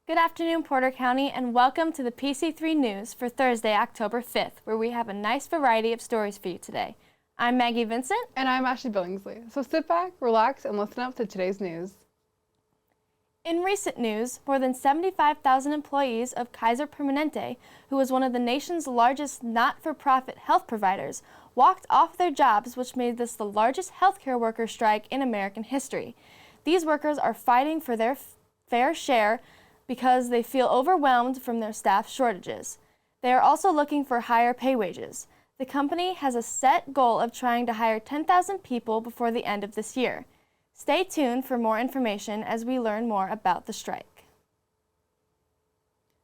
Good afternoon, Porter County, and welcome to the PC3 News for Thursday, October 5th, where we have a nice variety of stories for you today. I'm Maggie Vincent. And I'm Ashley Billingsley. So sit back, relax, and listen up to today's news. In recent news, more than 75,000 employees of Kaiser Permanente, who is one of the nation's largest not-for-profit health providers, walked off their jobs, which made this the largest healthcare worker strike in American history. These workers are fighting for their fair share because they feel overwhelmed from their staff shortages. They are also looking for higher pay wages. The company has a set goal of trying to hire 10,000 people before the end of this year. Stay tuned for more information as we learn more about the strike.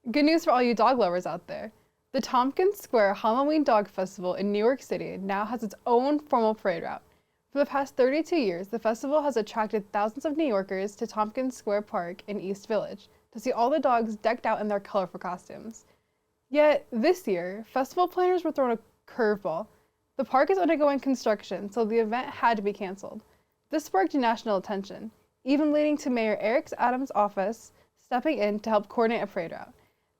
Good news for all you dog lovers out there. The Tompkins Square Halloween Dog Festival in New York City now has its own formal parade route. For the past 32 years, the festival has attracted thousands of New Yorkers to Tompkins Square Park in East Village to see all the dogs decked out in their colorful costumes. Yet, this year, festival planners were thrown a curveball. The park is undergoing construction, so the event had to be canceled. This sparked national attention, even leading to Mayor Eric Adams' office stepping in to help coordinate a parade route.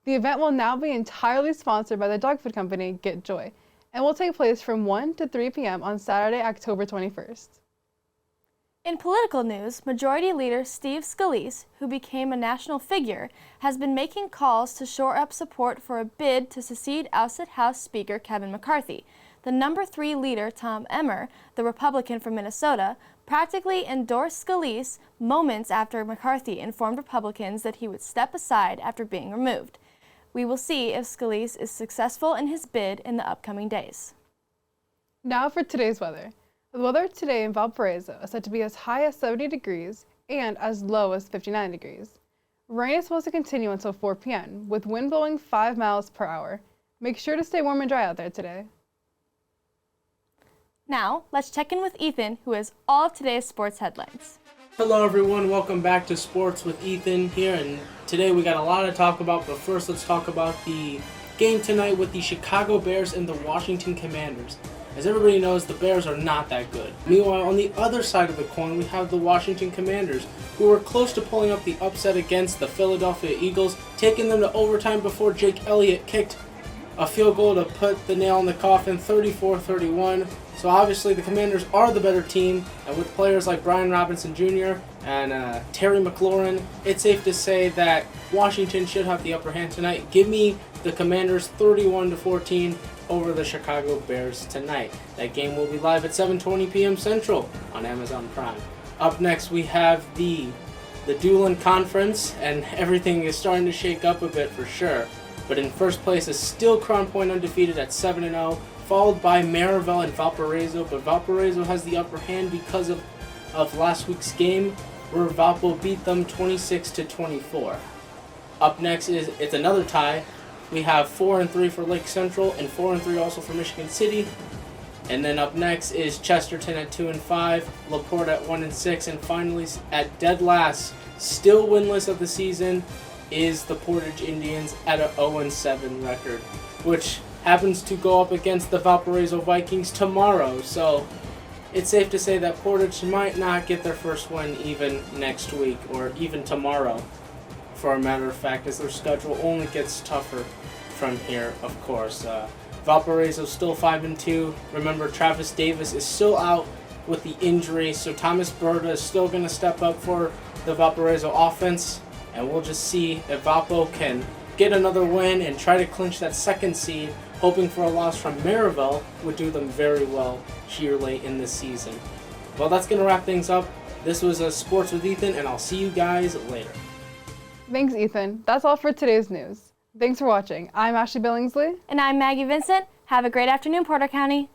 The event will now be entirely sponsored by the dog food company Get Joy, and will take place from 1 to 3 p.m. on Saturday, October 21st. In political news, Majority Leader Steve Scalise, who became a national figure, has been making calls to shore up support for a bid to succeed ousted House Speaker Kevin McCarthy. The number 3 leader, Tom Emmer, the Republican from Minnesota, practically endorsed Scalise moments after McCarthy informed Republicans that he would step aside after being removed. We will see if Scalise is successful in his bid in the upcoming days. Now for today's weather. The weather today in Valparaiso is said to be as high as 70 degrees and as low as 59 degrees. Rain is supposed to continue until 4 p.m. with wind blowing 5 miles per hour. Make sure to stay warm and dry out there today. Now, let's check in with Ethan, who has all of today's sports headlines. Hello everyone, welcome back to Sports with Ethan here, and today we got a lot to talk about, but first let's talk about the game tonight with the Chicago Bears and the Washington Commanders. As everybody knows, the Bears are not that good. Meanwhile, on the other side of the coin, we have the Washington Commanders, who were close to pulling up the upset against the Philadelphia Eagles, taking them to overtime before Jake Elliott kicked a field goal to put the nail in the coffin, 34-31. So obviously the Commanders are the better team, and with players like Brian Robinson Jr. and Terry McLaurin, it's safe to say that Washington should have the upper hand tonight. Give me the Commanders 31-14 over the Chicago Bears tonight. That game will be live at 7:20 p.m. Central on Amazon Prime. Up next we have the Doolin Conference, and everything is starting to shake up a bit for sure. But in first place is still Crown Point undefeated at 7-0, followed by Maryville and Valparaiso, but Valparaiso has the upper hand because of last week's game, where Valpo beat them 26-24. Up next it's another tie. We have 4-3 for Lake Central and 4-3 also for Michigan City. And then up next is Chesterton at 2-5, LaPorte at 1-6, and finally at dead last, still winless of the season, is the Portage Indians at an 0-7 record, which happens to go up against the Valparaiso Vikings tomorrow. So it's safe to say that Portage might not get their first win even next week or even tomorrow, for a matter of fact, as their schedule only gets tougher from here, of course. Valparaiso still 5-2. Remember, Travis Davis is still out with the injury, so Thomas Berta is still going to step up for the Valparaiso offense, and we'll just see if Valpo can get another win and try to clinch that second seed. Hoping for a loss from Maryville would do them very well here late in the season. Well, that's going to wrap things up. This was Sports with Ethan, and I'll see you guys later. Thanks, Ethan. That's all for today's news. Thanks for watching. I'm Ashley Billingsley. And I'm Maggie Vincent. Have a great afternoon, Porter County.